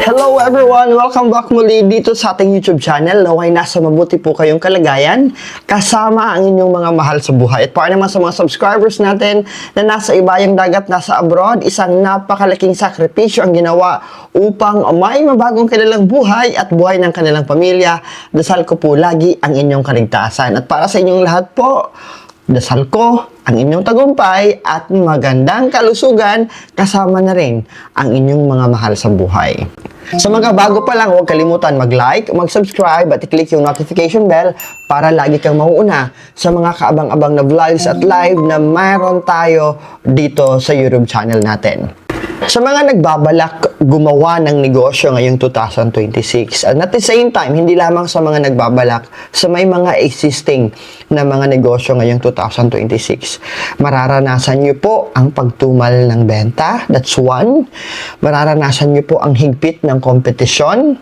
Hello everyone! Welcome back muli dito sa ating YouTube channel. Naway nasa mabuti po kayong kalagayan kasama ang inyong mga mahal sa buhay. At para naman sa mga subscribers natin na nasa ibayang dagat, nasa abroad, isang napakalaking sakripisyo ang ginawa upang may mabagong kanilang buhay at buhay ng kanilang pamilya. Dasal ko po lagi ang inyong kaligtasan. At para sa inyong lahat po, dasal ko ang inyong tagumpay at magandang kalusugan kasama na rin ang inyong mga mahal sa buhay. Sa mga bago pa lang, huwag kalimutan mag-like, mag-subscribe at i-click yung notification bell para lagi kang mauuna sa mga kaabang-abang na vlogs at live na mayroon tayo dito sa YouTube channel natin. Sa mga nagbabalak gumawa ng negosyo ngayong 2026, and at the same time, hindi lamang sa mga nagbabalak, sa may mga existing na mga negosyo ngayong 2026, mararanasan nyo po ang pagtumal ng benta, that's one. Mararanasan nyo po ang higpit ng kompetisyon,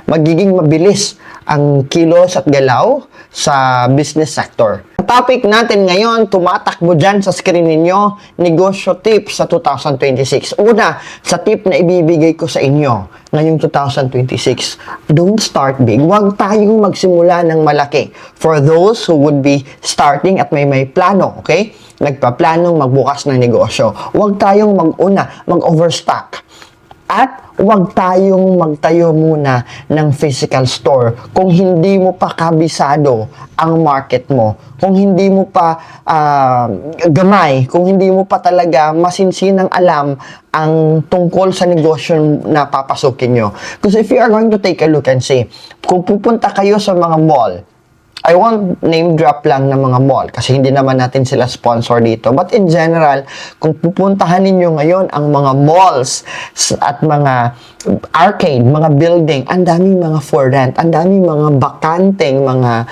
magiging mabilis ang kilos at galaw sa business sector. Ang topic natin ngayon, tumatakbo dyan sa screen ninyo, negosyo tips sa 2026. Una, sa tip na ibibigay ko sa inyo ngayong 2026, don't start big. Huwag tayong magsimula ng malaki. For those who would be starting at may plano, okay? Nagpaplanong magbukas ng negosyo. Huwag tayong mag-una, mag-overstock. At huwag tayong magtayo muna ng physical store kung hindi mo pa kabisado ang market mo, kung hindi mo pa gamay, kung hindi mo pa talaga masinsinang alam ang tungkol sa negosyo na papasukin nyo. Because if you are going to take a look and see, kung pupunta kayo sa mga mall, I won't name drop lang ng mga mall kasi hindi naman natin sila sponsor dito. But in general, kung pupuntahan ninyo ngayon ang mga malls at mga arcade, mga building, ang daming mga for rent, ang daming mga bakanteng mga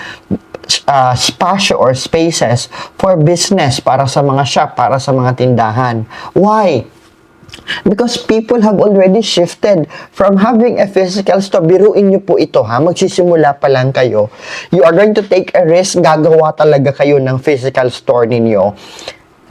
spasyo or spaces for business, para sa mga shop, para sa mga tindahan. Why? Because people have already shifted from having a physical store. Biruin nyo po ito ha, magsisimula pa lang kayo. You are going to take a risk, gagawa talaga kayo ng physical store ninyo.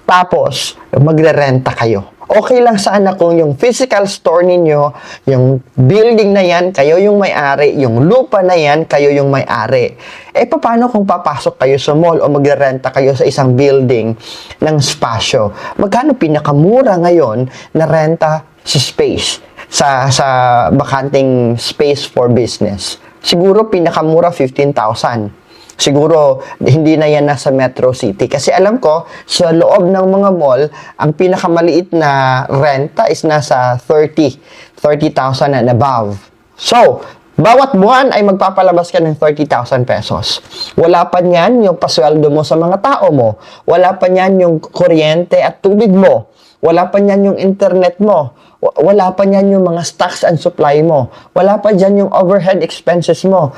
Tapos, magre-renta kayo. Okay lang sana kung yung physical store ninyo, yung building na yan, kayo yung may-ari, yung lupa na yan, kayo yung may-ari. Eh, paano kung papasok kayo sa mall o magre-renta kayo sa isang building ng spasyo? Magkano pinakamura ngayon na renta sa space, sa bakanting space for business? Siguro pinakamura 15,000. Siguro, hindi na yan nasa Metro City. Kasi alam ko, sa loob ng mga mall, ang pinakamaliit na renta is nasa 30,000 and above. So, bawat buwan ay magpapalabas ka ng 30,000 pesos. Wala pa niyan yung pasweldo mo sa mga tao mo. Wala pa niyan yung kuryente at tubig mo. Wala pa niyan yung internet mo. Wala pa niyan yung mga stocks and supply mo. Wala pa dyan yung overhead expenses mo.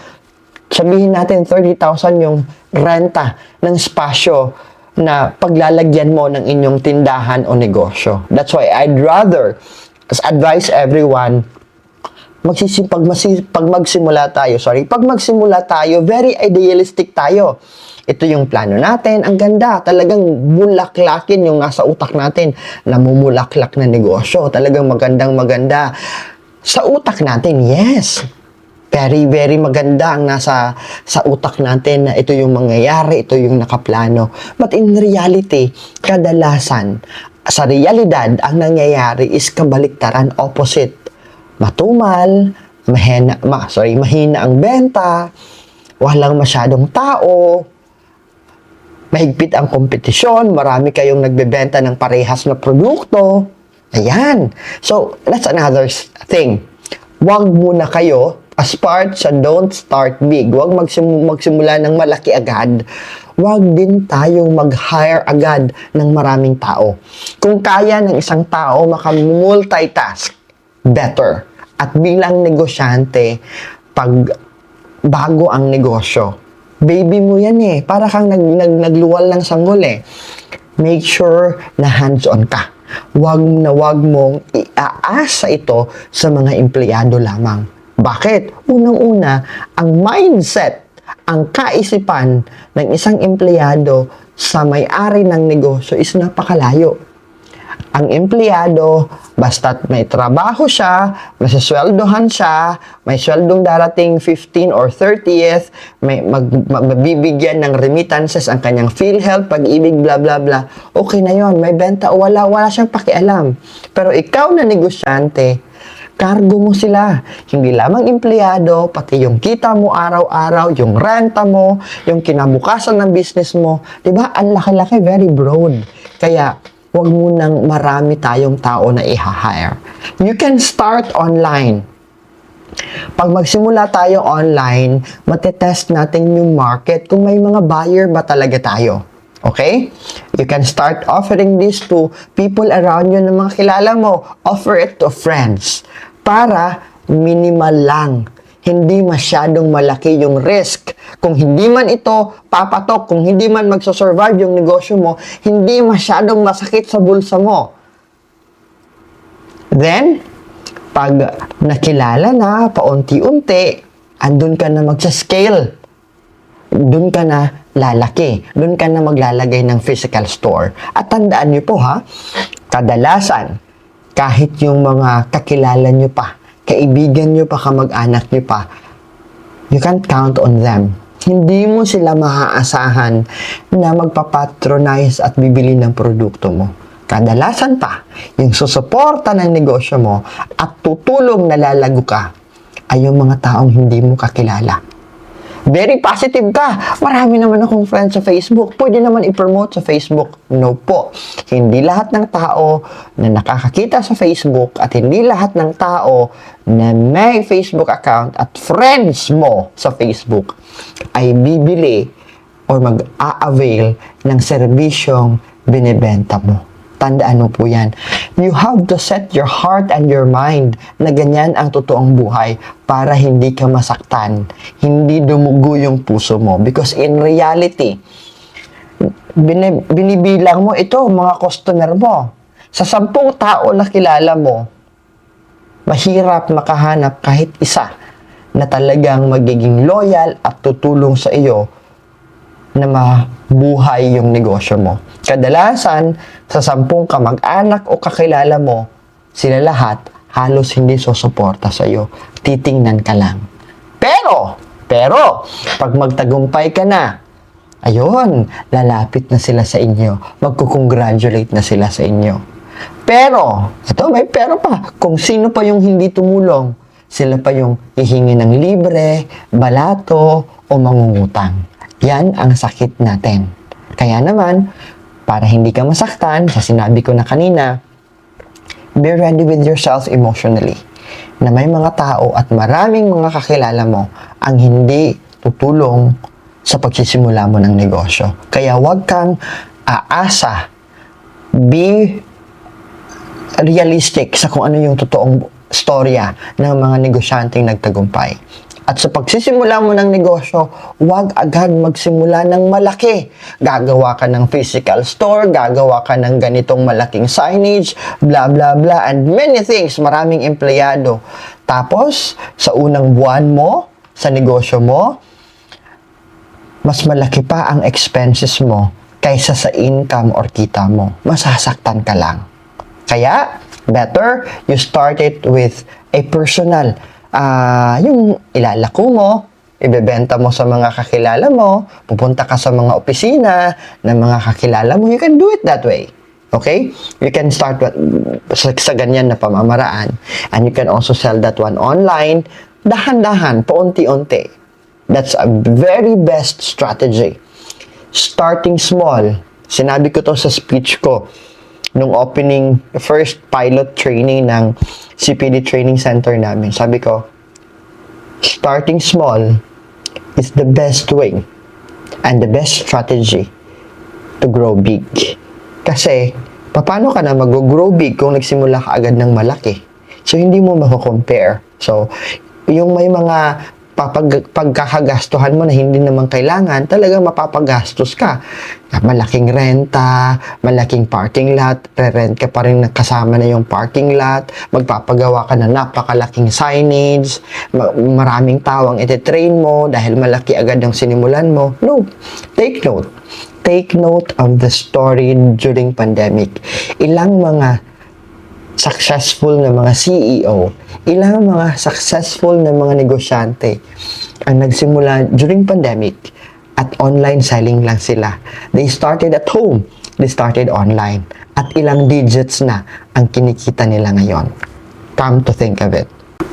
Sabihin natin 30,000 yung renta ng spasyo na paglalagyan mo ng inyong tindahan o negosyo. That's why I'd rather advise everyone, pag magsimula tayo, very idealistic tayo. Ito yung plano natin, ang ganda, talagang bulaklakin yung nasa utak natin, namumulaklak na negosyo, talagang magandang-maganda. Sa utak natin, yes, very, very maganda ang nasa sa utak natin na ito yung mangyayari, ito yung nakaplano. But in reality, kadalasan, sa realidad, ang nangyayari is kabaliktaran, opposite. Matumal, mahina ang benta, walang masyadong tao, mahigpit ang kompetisyon, marami kayong nagbebenta ng parehas na produkto. Ayan. So, that's another thing. Huwag muna kayo as part sa don't start big. Huwag magsimula ng malaki agad. Huwag din tayong mag-hire agad ng maraming tao. Kung kaya ng isang tao makamultitask, better. At bilang negosyante, pag bago ang negosyo, baby mo yan eh. Para kang nagluwal ng sanggol eh. Make sure na hands-on ka. Huwag mong iaasa ito sa mga empleyado lamang. Bakit? Unang-una, ang mindset, ang kaisipan ng isang empleyado sa may-ari ng negosyo is napakalayo. Ang empleyado, basta't may trabaho siya, masasweldohan siya, may sweldong darating 15 or 30th, mabibigyan ng remittances ang kanyang PhilHealth, Pag-ibig, bla bla bla. Okay na yon, may benta o wala siyang pakialam. Pero ikaw na negosyante, cargo mo sila. Hindi lamang empleyado, pati yung kita mo araw-araw, yung renta mo, yung kinabukasan ng business mo. Diba? Ang laki-laki, very broad. Kaya, huwag mo nang marami tayong tao na i-hire. You can start online. Pag magsimula tayo online, matetest natin yung market kung may mga buyer ba talaga tayo. Okay? You can start offering this to people around you na mga kilala mo. Offer it to friends. Para minimal lang. Hindi masyadong malaki yung risk. Kung hindi man ito papatok, kung hindi man magsasurvive yung negosyo mo, hindi masyadong masakit sa bulsa mo. Then, pag nakilala na, paunti-unti, andun ka na magsascale. Dun ka na lalaki. Dun ka na maglalagay ng physical store. At tandaan niyo po ha, kadalasan, kahit yung mga kakilala niyo pa, kaibigan nyo pa, kamag-anak nyo pa, you can't count on them. Hindi mo sila maaasahan na magpapatronize at bibili ng produkto mo. Kadalasan pa, yung susuporta ng negosyo mo at tutulong na lalago ka ay yung mga taong hindi mo kakilala. Very positive ka. Marami naman akong friends sa Facebook. Pwede naman i-promote sa Facebook. No po. Hindi lahat ng tao na nakakakita sa Facebook at hindi lahat ng tao na may Facebook account at friends mo sa Facebook ay bibili or mag-a-avail ng serbisyong binibenta mo. Tandaan mo po yan. You have to set your heart and your mind na ganyan ang totoong buhay para hindi ka masaktan. Hindi dumugo yung puso mo. Because in reality, binibilang mo ito, mga customer mo. Sa 10 tao na kilala mo, mahirap makahanap kahit isa na talagang magiging loyal at tutulong sa iyo na mabuhay yung negosyo mo. Kadalasan, sa 10 kamag-anak o kakilala mo, sila lahat halos hindi susuporta sa iyo. Titingnan ka lang. Pero, pag magtagumpay ka na, ayun, lalapit na sila sa inyo. Magkukongratulate na sila sa inyo. Pero, ito may pero pa. Kung sino pa yung hindi tumulong, sila pa yung hihingi ng libre, balato, o mangungutang. Yan ang sakit natin. Kaya naman, para hindi ka masaktan, sa sinabi ko na kanina, be ready with yourself emotionally. Na may mga tao at maraming mga kakilala mo ang hindi tutulong sa pagsisimula mo ng negosyo. Kaya huwag kang aasa. Be realistic sa kung ano yung totoong storya ng mga negosyanteng nagtagumpay. At sa pagsisimula mo ng negosyo, huwag agad magsimula ng malaki. Gagawa ka ng physical store, gagawa ka ng ganitong malaking signage, blah blah blah, and many things, maraming empleyado. Tapos, sa unang buwan mo, sa negosyo mo, mas malaki pa ang expenses mo kaysa sa income or kita mo. Masasaktan ka lang. Kaya, better you start it with a personal yung ilalako mo, ibebenta mo sa mga kakilala mo, pupunta ka sa mga opisina ng mga kakilala mo, you can do it that way. Okay? You can start sa ganyan na pamamaraan. And you can also sell that one online, dahan-dahan, paunti-unti. That's a very best strategy. Starting small. Sinabi ko to sa speech ko nung opening, first pilot training ng CPD Training Center namin. Sabi ko, starting small is the best way and the best strategy to grow big. Kasi, paano ka na mag-grow big kung nagsimula ka agad ng malaki? So, hindi mo mako-compare. So, yung may mga pagkakagastuhan mo na hindi naman kailangan, talaga mapapagastos ka. Malaking renta, malaking parking lot, re-rent ka pa rin kasama na yung parking lot, magpapagawa ka na napakalaking signage, maraming tao ang iti-train mo dahil malaki agad ang sinimulan mo. No, take note. Take note of the story during pandemic. Ilang mga successful na mga CEO, ilang mga successful na mga negosyante ang nagsimula during pandemic at online selling lang sila. They started at home. They started online. At ilang digits na ang kinikita nila ngayon. Come to think of it.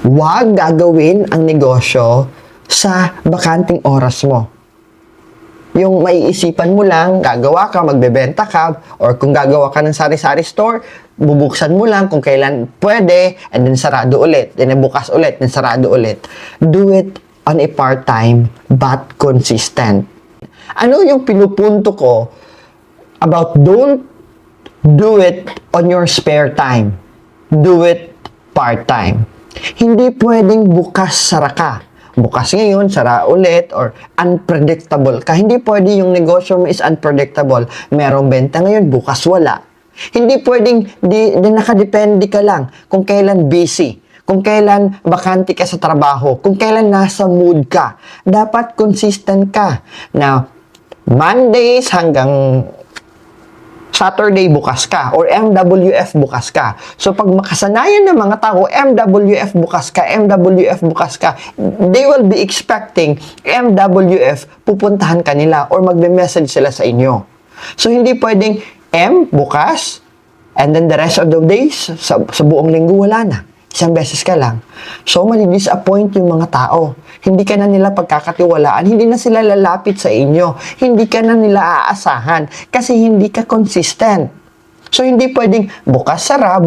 Huwag gagawin ang negosyo sa bakanting oras mo. Yung maiisipan mo lang, gagawa ka, magbebenta ka, or kung gagawa ka ng sari-sari store, bubuksan mo lang kung kailan pwede, and then sarado ulit, then bukas ulit, then sarado ulit. Do it on a part-time, but consistent. Ano yung pinupunto ko about don't do it on your spare time. Do it part-time. Hindi pwedeng bukas sara ka. Bukas ngayon, sara ulit, or unpredictable ka. Hindi pwede yung negosyo mo is unpredictable. Merong benta ngayon, bukas wala. Hindi pwedeng nakadepende ka lang kung kailan busy, kung kailan bakante ka sa trabaho, kung kailan nasa mood ka. Dapat consistent ka. Now, Mondays hanggang Saturday bukas ka or MWF bukas ka. So pag makasanayan ng mga tao, MWF bukas ka, MWF bukas ka, they will be expecting MWF pupuntahan ka nila or magbe-message sila sa inyo. So hindi pwedeng M bukas and then the rest of the days sa buong linggo wala na. Isang beses ka lang. So, mali-disappoint yung mga tao. Hindi ka na nila pagkakatiwalaan. Hindi na sila lalapit sa inyo. Hindi ka na nila aasahan. Kasi hindi ka consistent. So, hindi pwedeng bukas sara.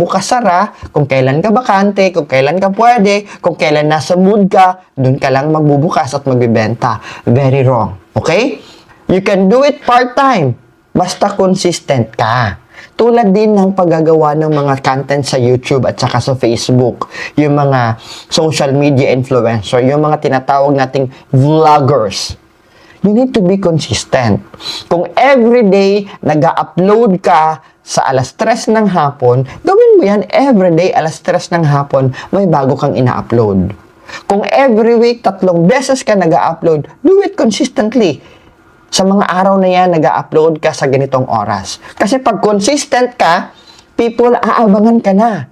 Kung kailan ka bakante, kung kailan ka pwede, kung kailan nasa mood ka, dun ka lang magbubukas at magbibenta. Very wrong. Okay? You can do it part-time. Basta consistent ka. Tulad din ng paggagawa ng mga content sa YouTube at saka sa Facebook. Yung mga social media influencer, yung mga tinatawag nating vloggers. You need to be consistent. Kung everyday nag-upload ka sa alas 3 ng hapon, gawin mo yan everyday alas 3 ng hapon, may bago kang ina-upload. Kung every week 3 beses ka nag-upload, do it consistently. Sa mga araw na yan, nag-upload ka sa ganitong oras. Kasi pag consistent ka, people aabangan ka na.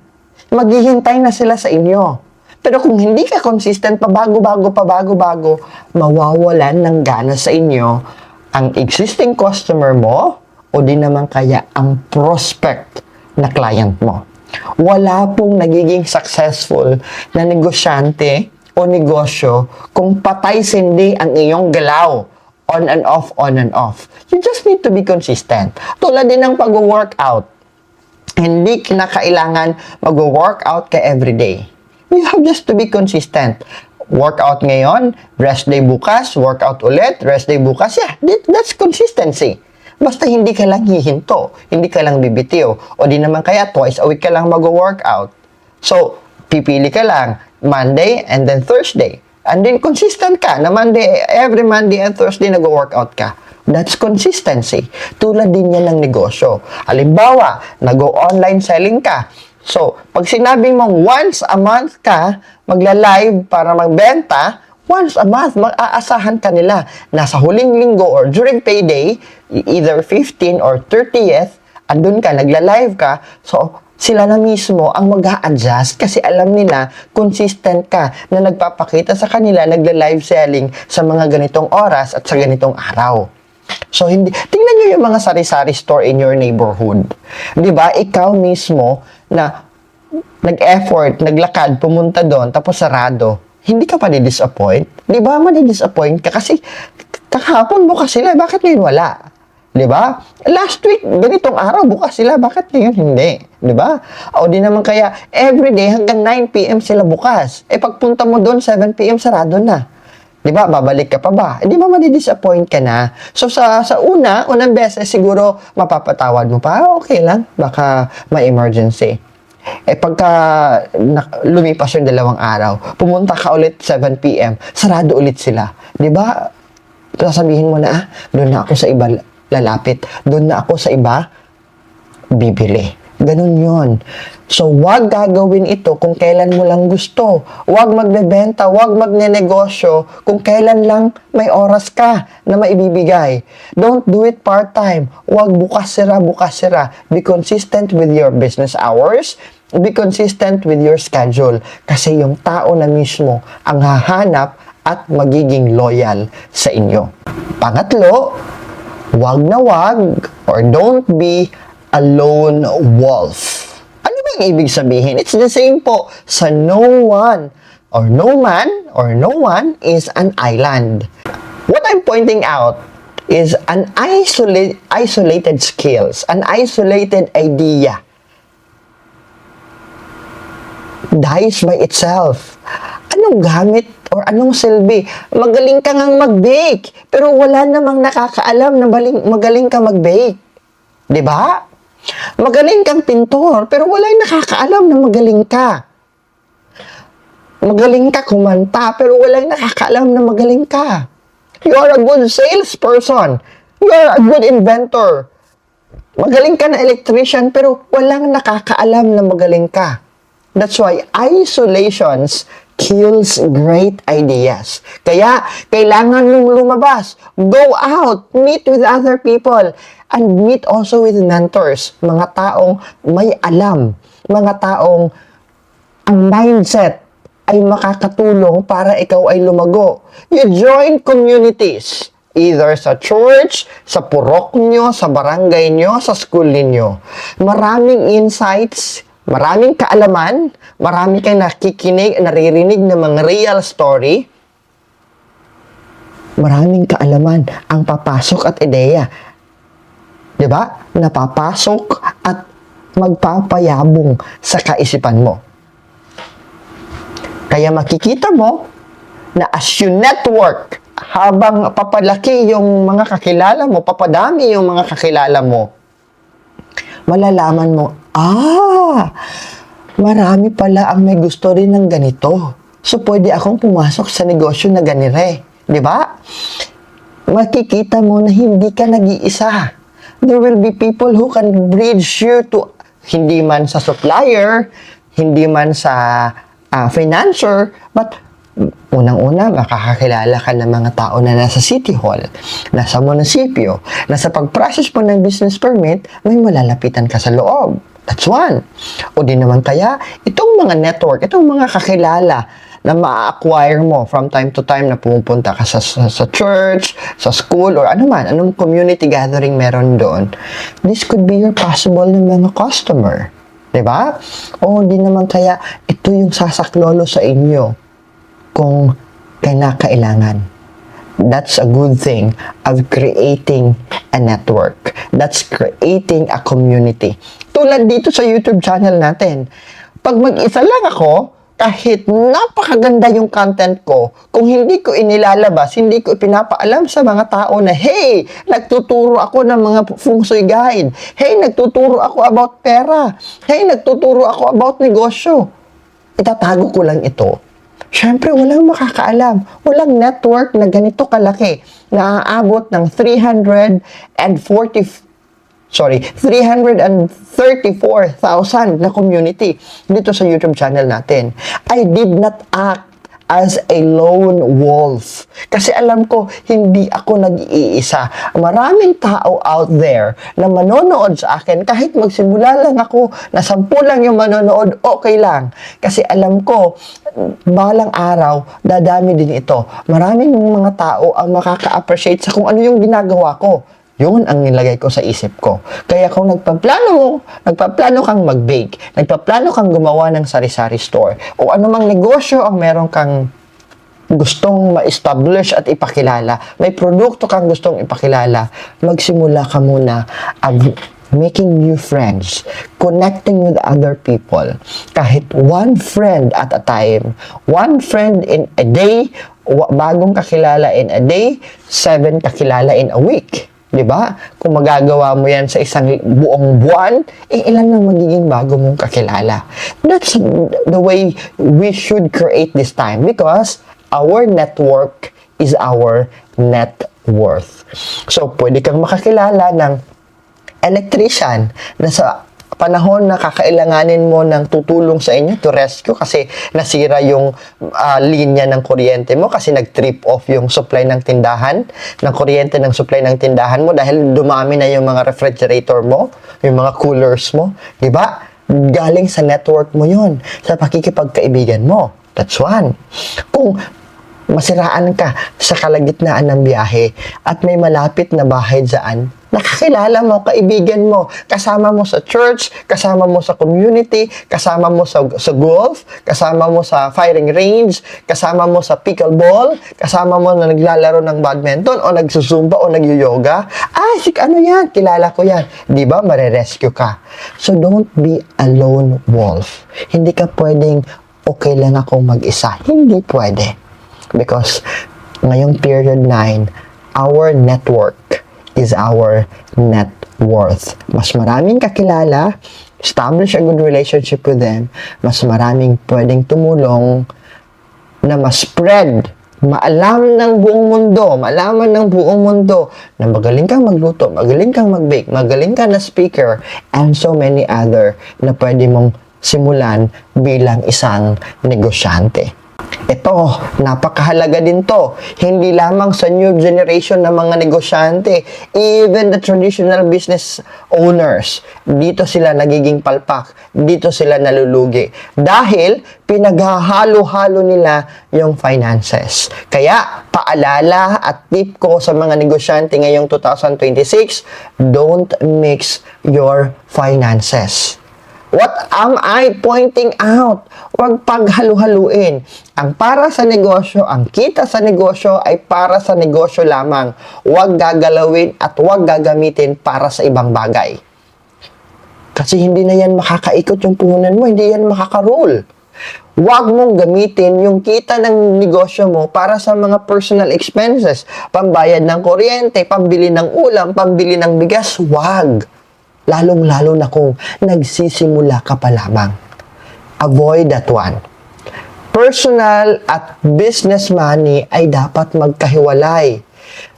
Maghihintay na sila sa inyo. Pero kung hindi ka consistent, pabago-bago, mawawalan ng gana sa inyo ang existing customer mo o di naman kaya ang prospect na client mo. Wala pong nagiging successful na negosyante o negosyo kung patay-sindi ang iyong galaw. On and off. You just need to be consistent. Tulad din ng pag-workout. Hindi kinakailangan mag-workout ka everyday. You have just to be consistent. Workout ngayon, rest day bukas, workout ulit, rest day bukas. Yeah, that's consistency. Basta hindi ka lang hihinto, hindi ka lang bibitiw. O di naman kaya twice a week ka lang mag-workout. So, pipili ka lang Monday and then Thursday. And then, consistent ka na every Monday and Thursday nag-workout ka. That's consistency. Tulad din yan ng negosyo. Halimbawa, nag-online selling ka. So, pag sinabing mong once a month ka, magla-live para magbenta, once a month, mag-aasahan ka nila. Nasa huling linggo or during payday, either 15 or 30th, andun ka, nagla-live ka. So, sila na mismo ang mag-a-adjust kasi alam nila consistent ka na nagpapakita sa kanila, nagla-live selling sa mga ganitong oras at sa ganitong araw. So, tingnan nyo yung mga sari-sari store in your neighborhood. Di ba? Ikaw mismo na nag-effort, naglakad, pumunta doon, tapos sarado. Hindi ka pa di-disappoint? Di ba? Madi-disappoint ka kasi kahapon bukas sila. Bakit ngayon wala? Di ba? Last week, ganitong araw, bukas sila. Bakit ngayon hindi? Di ba? O di naman kaya, everyday hanggang 9 p.m. sila bukas. Pagpunta mo doon, 7 p.m. sarado na. Di ba? Babalik ka pa ba? Di ba madi-disappoint ka na? So, sa unang beses, siguro, mapapatawad mo pa. Okay lang. Baka may emergency. pagka lumipas yung 2 araw, pumunta ka ulit 7 p.m., sarado ulit sila. Di ba? Sasabihin mo na, doon na ako sa iba lalapit. Doon na ako sa iba bibili. Ganun yon. So, wag gagawin ito kung kailan mo lang gusto. Wag magbebenta, wag magnenegosyo kung kailan lang may oras ka na maibibigay. Don't do it part-time. Wag bukas sira, bukas sira. Be consistent with your business hours. Be consistent with your schedule. Kasi yung tao na mismo ang hahanap at magiging loyal sa inyo. Pangatlo, wag na wag or don't be a lone wolf. Ano ba yung ibig sabihin? It's the same po sa no one or no man or no one is an island. What I'm pointing out is an isolated skills, an isolated idea dies by itself. Anong gamit or anong silbi? Magaling ka ngang mag-bake, pero wala namang nakakaalam na magaling ka mag-bake. 'Di ba? Magaling kang pintor, pero wala yung nakakaalam na magaling ka. Magaling ka kumanta, pero wala yung nakakaalam na magaling ka. You are a good salesperson. You are a good inventor. Magaling ka na electrician, pero walang nakakaalam na magaling ka. That's why isolations kills great ideas. Kaya, kailangan mong lumabas. Go out, meet with other people, and meet also with mentors. Mga taong may alam. Mga taong ang mindset ay makakatulong para ikaw ay lumago. You join communities. Either sa church, sa purok nyo, sa barangay nyo, sa school ninyo. Maraming insights, maraming kaalaman, marami kang naririnig ng mga real story. Maraming kaalaman ang papasok at ideya. Diba? Napapasok at magpapayabong sa kaisipan mo. Kaya makikita mo na as you network, habang papalaki yung mga kakilala mo, papadami yung mga kakilala mo, malalaman mo, marami pala ang may gusto rin ng ganito. So, pwede akong pumasok sa negosyo na ganire. Di ba? Makikita mo na hindi ka nag-iisa. There will be people who can bridge you to, hindi man sa supplier, hindi man sa financier, but unang-una, makakakilala ka ng mga tao na nasa City Hall, nasa munisipyo, nasa pag-process mo ng business permit, may malalapitan ka sa loob. That's one. O di naman kaya, itong mga network, itong mga kakilala na ma-acquire mo from time to time na pumupunta ka sa church, sa school, or anong community gathering meron doon. This could be your possible ng mga customer. Diba? O di naman kaya, ito yung sasaklolo sa inyo kung kailangan. That's a good thing of creating a network. That's creating a community. Tulad dito sa YouTube channel natin. Pag mag-isa lang ako, kahit napakaganda yung content ko, kung hindi ko inilalabas, hindi ko pinapaalam sa mga tao na, hey, nagtuturo ako ng mga feng shui guide. Hey, nagtuturo ako about pera. Hey, nagtuturo ako about negosyo. Itatago ko lang ito. Siyempre, walang makakaalam. Walang network na ganito kalaki na aabot ng 334,000 na community dito sa YouTube channel natin. I did not act as a lone wolf. Kasi alam ko, hindi ako nag-iisa. Maraming tao out there na manonood sa akin, kahit magsimula lang ako, na 10 lang yung manonood, okay lang. Kasi alam ko, balang araw, dadami din ito. Maraming mga tao ang makaka-appreciate sa kung ano yung ginagawa ko. Yun ang nilagay ko sa isip ko. Kaya kung nagpaplano kang mag-bake, nagpaplano kang gumawa ng sari-sari store, o anumang negosyo ang meron kang gustong ma-establish at ipakilala, may produkto kang gustong ipakilala, magsimula ka muna of making new friends, connecting with other people. Kahit one friend at a time, one friend in a day, bagong kakilala in a day, 7 kakilala in a week. Di ba? Kung magagawa mo yan sa isang buong buwan, ilan ang magiging bago mong kakilala. That's the way we should create this time because our network is our net worth. So, pwede kang makakilala ng electrician na sa panahon na kakailanganin mo ng tutulong sa inyo to rescue kasi nasira yung linya ng kuryente mo kasi nag-trip off yung supply ng tindahan, ng kuryente ng supply ng tindahan mo dahil dumami na yung mga refrigerator mo, yung mga coolers mo, di ba? Galing sa network mo yun, sa pakikipagkaibigan mo. That's one. Kung masiraan ka sa kalagitnaan ng biyahe at may malapit na bahay dyan, nakakilala mo, kaibigan mo, kasama mo sa church, kasama mo sa community, kasama mo sa golf, kasama mo sa firing range, kasama mo sa pickleball, kasama mo na naglalaro ng badminton o nagsusumba o nagyoyoga. Ay, ano yan? Kilala ko yan. Di ba? Mare-rescue ka. So, don't be a lone wolf. Hindi ka pwedeng, okay lang akong mag-isa. Hindi pwede. Because ngayong period 9, our network is our net worth. Mas maraming kakilala, establish a good relationship with them, mas maraming pwedeng tumulong na ma-spread, malaman ng buong mundo na magaling kang magluto, magaling kang mag-bake, magaling kang na speaker, and so many other na pwede mong simulan bilang isang negosyante. Ito, napakahalaga din to. Hindi lamang sa new generation ng mga negosyante, even the traditional business owners, dito sila nagiging palpak, dito sila nalulugi. Dahil pinaghahalo-halo nila yung finances. Kaya, paalala at tip ko sa mga negosyante ngayong 2026, don't mix your finances. What am I pointing out? Huwag paghalu-haluin. Ang para sa negosyo, ang kita sa negosyo ay para sa negosyo lamang. Huwag gagalawin at huwag gagamitin para sa ibang bagay. Kasi hindi na yan makakaikot yung puhunan mo, hindi yan makaka-roll. Huwag mong gamitin yung kita ng negosyo mo para sa mga personal expenses. Pambayad ng kuryente, pambili ng ulam, pambili ng bigas, huwag. Lalong-lalo na kung nagsisimula ka pa lamang. Avoid that one. Personal at business money ay dapat magkahiwalay.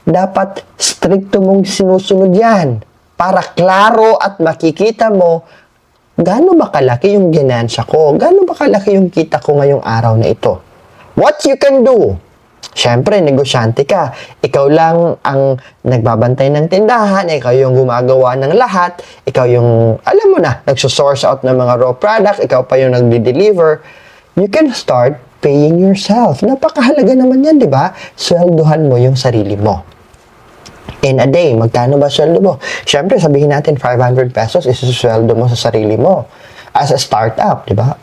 Dapat stricto mong sinusunod yan para klaro at makikita mo gaano ba kalaki yung ginansya ko, gaano ba kalaki yung kita ko ngayong araw na ito. What you can do? Siyempre, negosyante ka. Ikaw lang ang nagbabantay ng tindahan, ikaw yung gumagawa ng lahat, ikaw yung, alam mo na, nagsusource out ng mga raw product, ikaw pa yung nagde-deliver. You can start paying yourself. Napakahalaga naman yan, di ba? Sweldohan mo yung sarili mo. In a day, magkano ba sweldo mo? Siyempre, sabihin natin 500 pesos is sweldo mo sa sarili mo as a startup, di ba?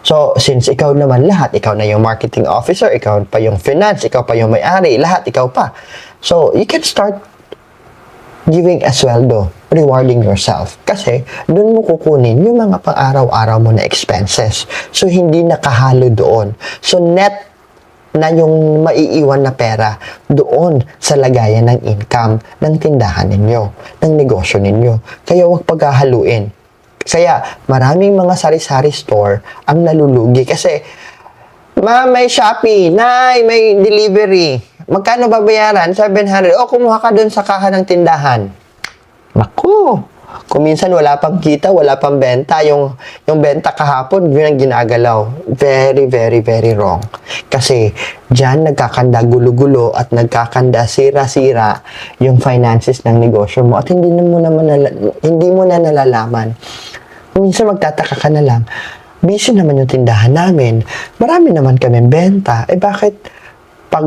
So, since ikaw naman lahat, ikaw na yung marketing officer, ikaw pa yung finance, ikaw pa yung may-ari, lahat ikaw pa. So, you can start giving a sweldo, rewarding yourself. Kasi, doon mo kukunin yung mga pang-araw-araw mo na expenses. So, hindi nakahalo doon. So, net na yung maiiwan na pera doon sa lagayan ng income ng tindahan ninyo, ng negosyo ninyo. Kaya huwag paghahaluin. Kaya, maraming mga sari-sari store ang nalulugi. Kasi, may Shopee, may delivery. Magkano babayaran? 700. O, kumuha ka dun sa kaha ng tindahan. Naku! Kung minsan wala pang kita, wala pang benta. Yung benta kahapon, yun ang ginagalaw. Very, very, very wrong. Kasi, dyan nagkakanda gulo-gulo at nagkakanda sira-sira yung finances ng negosyo mo at hindi mo na nalalaman. Minsan magtataka ka na lang, busy naman yung tindahan namin, marami naman kami benta, bakit pag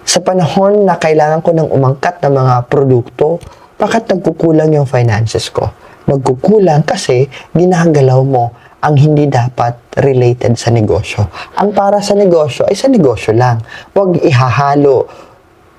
sa panahon na kailangan ko ng umangkat ng mga produkto, bakit nagkukulang yung finances ko? Nagkukulang kasi ginagalaw mo ang hindi dapat related sa negosyo. Ang para sa negosyo ay sa negosyo lang. Huwag ihahalo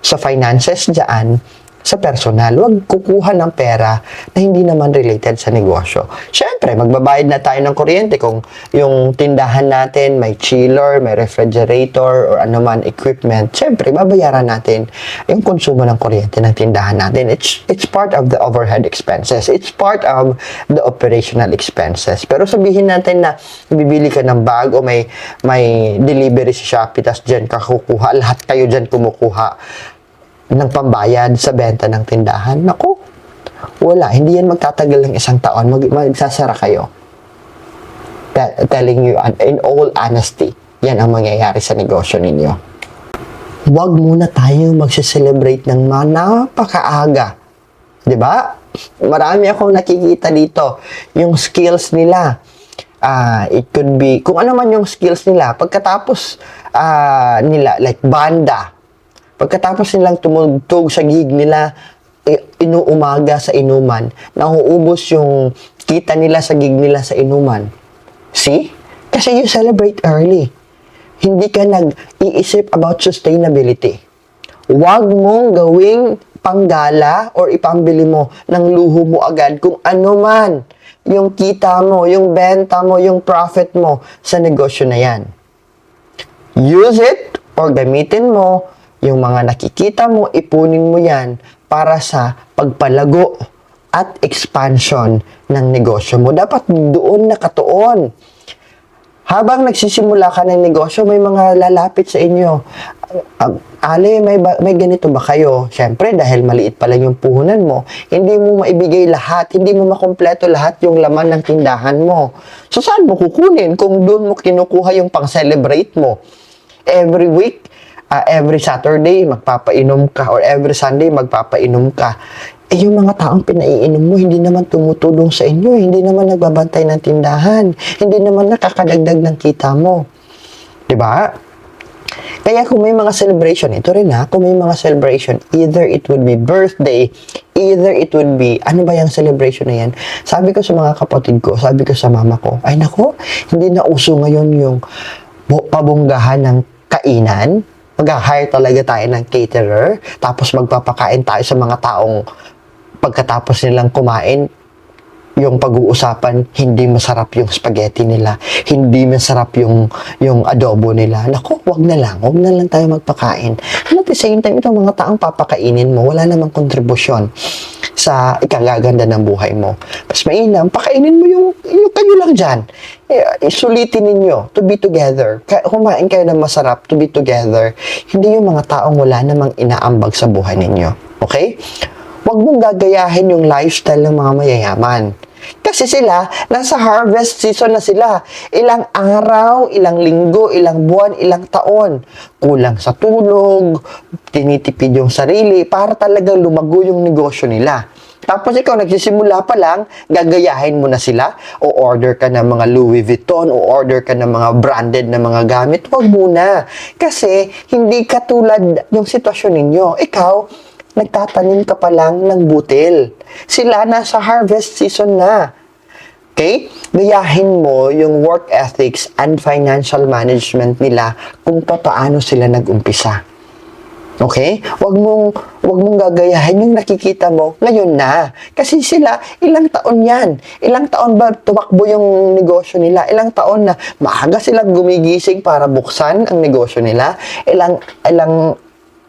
sa finances dyan sa personal. Huwag kukuha ng pera na hindi naman related sa negosyo. Siyempre, magbabayad na tayo ng kuryente kung yung tindahan natin may chiller, may refrigerator, or anuman equipment. Siyempre, babayaran natin yung konsumo ng kuryente ng tindahan natin. It's part of the overhead expenses. It's part of the operational expenses. Pero sabihin natin na bibili ka ng bag o may delivery sa Shopee, tas dyan ka kukuha, lahat kayo dyan kumukuha ng pambayad sa benta ng tindahan. Naku, wala. Hindi yan magtatagal ng isang taon. Magsasara kayo. Telling you, in all honesty, yan ang mangyayari sa negosyo ninyo. Huwag muna tayo magse-celebrate ng napakaaga. Diba? Marami akong nakikita dito. Yung skills nila. It could be, kung ano man yung skills nila, pagkatapos nila, like banda, pagkatapos nilang tumugtog sa gig nila, inuumaga sa inuman, nauubos yung kita nila sa gig nila sa inuman. See? Kasi you celebrate early. Hindi ka nag-iisip about sustainability. Huwag mong gawing panggala or ipambili mo ng luho mo agad kung ano man yung kita mo, yung benta mo, yung profit mo sa negosyo na yan. Use it or gamitin mo yung mga nakikita mo, ipunin mo yan para sa pagpalago at expansion ng negosyo mo. Dapat doon nakatuon. Habang nagsisimula ka ng negosyo, may mga lalapit sa inyo. Ale, may ganito ba kayo? Siyempre, dahil maliit pa lang yung puhunan mo, hindi mo maibigay lahat, hindi mo makompleto lahat yung laman ng tindahan mo. So, saan mo kukunin kung doon mo kinukuha yung pang-celebrate mo? Every week, every Saturday, magpapainom ka, or every Sunday, magpapainom ka. Yung mga taong pinaiinom mo, hindi naman tumutulong sa inyo, hindi naman nagbabantay ng tindahan, hindi naman nakakadagdag ng kita mo. Diba? Kaya kung may mga celebration, ito rin kung may mga celebration, either it would be birthday, either it would be, ano ba yung celebration na yan? Sabi ko sa mga kapatid ko, sabi ko sa mama ko, ay nako, hindi na uso ngayon yung pabonggahan ng kainan. Mag-hire talaga tayo ng caterer, tapos magpapakain tayo sa mga taong pagkatapos nilang kumain, yung pag-uusapan, hindi masarap yung spaghetti nila, hindi masarap yung adobo nila. Naku, wag na lang tayo magpakain. And at the same time, itong mga taong papakainin mo, wala namang kontribusyon sa ikagaganda ng buhay mo. Mas mainam, pakainin mo yung kayo lang dyan. Sulitin ninyo to be together. Kumain kayo ng masarap to be together. Hindi yung mga taong wala namang inaambag sa buhay ninyo. Okay? Huwag mong gagayahin yung lifestyle ng mga mayayaman. Kasi sila, nasa harvest season na sila. Ilang araw, ilang linggo, ilang buwan, ilang taon. Kulang sa tulog, tinitipid yung sarili para talagang lumago yung negosyo nila. Tapos ikaw, nagsisimula pa lang, gagayahin mo na sila, o order ka ng mga Louis Vuitton, o order ka ng mga branded na mga gamit. Huwag muna. Kasi, hindi katulad yung sitwasyon ninyo. Ikaw, nagtatanim ka pa lang ng butil. Sila nasa harvest season na. Okay? Gayahin mo yung work ethics and financial management nila kung paano sila nag-umpisa. Okay? Wag mong gagayahin yung nakikita mo ngayon na. Kasi sila, ilang taon yan. Ilang taon ba tumakbo yung negosyo nila? Ilang taon na maaga silang gumigising para buksan ang negosyo nila? Ilang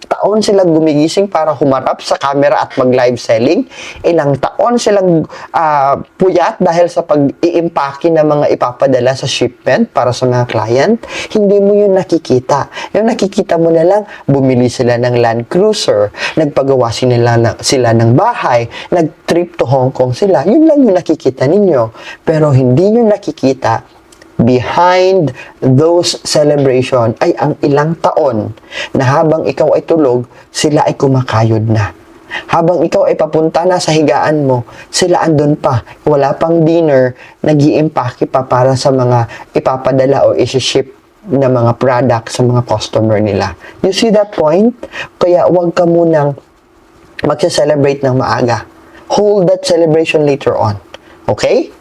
taon silang gumigising para humarap sa camera at mag-live selling. Ilang taon silang puyat dahil sa pag-iimpake ng mga ipapadala sa shipment para sa mga client. Hindi mo yun nakikita. Yung nakikita mo na lang, bumili sila ng Land Cruiser, nagpagawa sila ng bahay, nag-trip to Hong Kong sila. Yun lang yung nakikita ninyo. Pero hindi yun nakikita behind those celebration ay ang ilang taon na habang ikaw ay tulog, sila ay kumakayod na. Habang ikaw ay papunta na sa higaan mo, sila andun pa. Wala pang dinner, nag-iimpake pa para sa mga ipapadala o isi-ship na mga product sa mga customer nila. You see that point? Kaya huwag ka munang magse-celebrate ng maaga. Hold that celebration later on. Okay?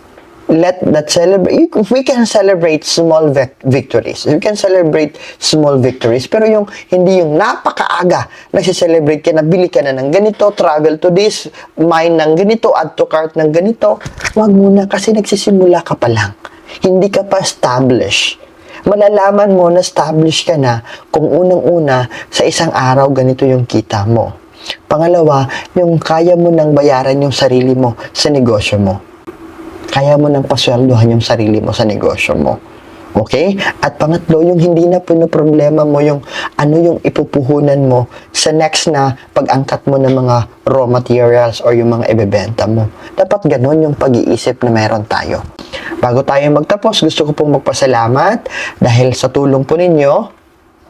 let that celebrate, we can celebrate small victories. We can celebrate small victories. Pero yung, hindi yung napakaaga, nagsiselebrate ka na, bili ka na ng ganito, travel to this, mine ng ganito, add to cart ng ganito. Wag muna, kasi nagsisimula ka pa lang. Hindi ka pa established. Malalaman mo na established ka na kung unang-una sa isang araw ganito yung kita mo. Pangalawa, yung kaya mo nang bayaran yung sarili mo sa negosyo mo. Kaya mo nang pasweldohan yung sarili mo sa negosyo mo. Okay? At pangatlo, yung hindi na problema mo yung ano yung ipupuhunan mo sa next na pag-angkat mo ng mga raw materials or yung mga ibebenta mo. Dapat ganun yung pag-iisip na meron tayo. Bago tayo magtapos, gusto ko pong magpasalamat dahil sa tulong po ninyo.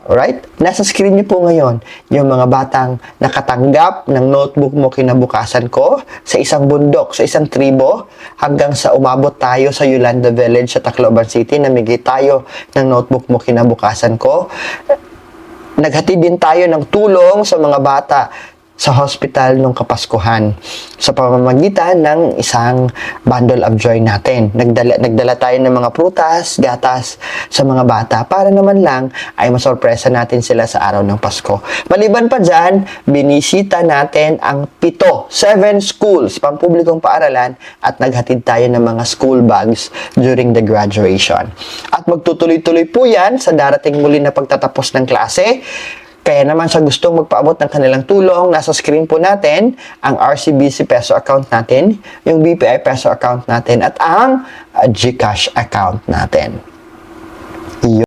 Alright? Nasa screen niyo po ngayon yung mga batang nakatanggap ng notebook mo kinabukasan ko sa isang bundok, sa isang tribo, hanggang sa umabot tayo sa Yolanda Village sa Tacloban City. Namigay tayo ng notebook mo kinabukasan ko. Naghatid din tayo ng tulong sa mga bata sa hospital nung Kapaskuhan sa pamamagitan ng isang bundle of joy natin. Nagdala tayo ng mga prutas, gatas sa mga bata para naman lang ay masorpresa natin sila sa araw ng Pasko. Maliban pa dyan, binisita natin ang 7 schools, pampublikong paaralan, at naghatid tayo ng mga school bags during the graduation. At magtutuloy-tuloy po yan sa darating muli na pagtatapos ng klase. Kaya naman sa gustong magpaabot ng kanilang tulong, nasa screen po natin ang RCBC peso account natin, yung BPI peso account natin, at ang GCash account natin.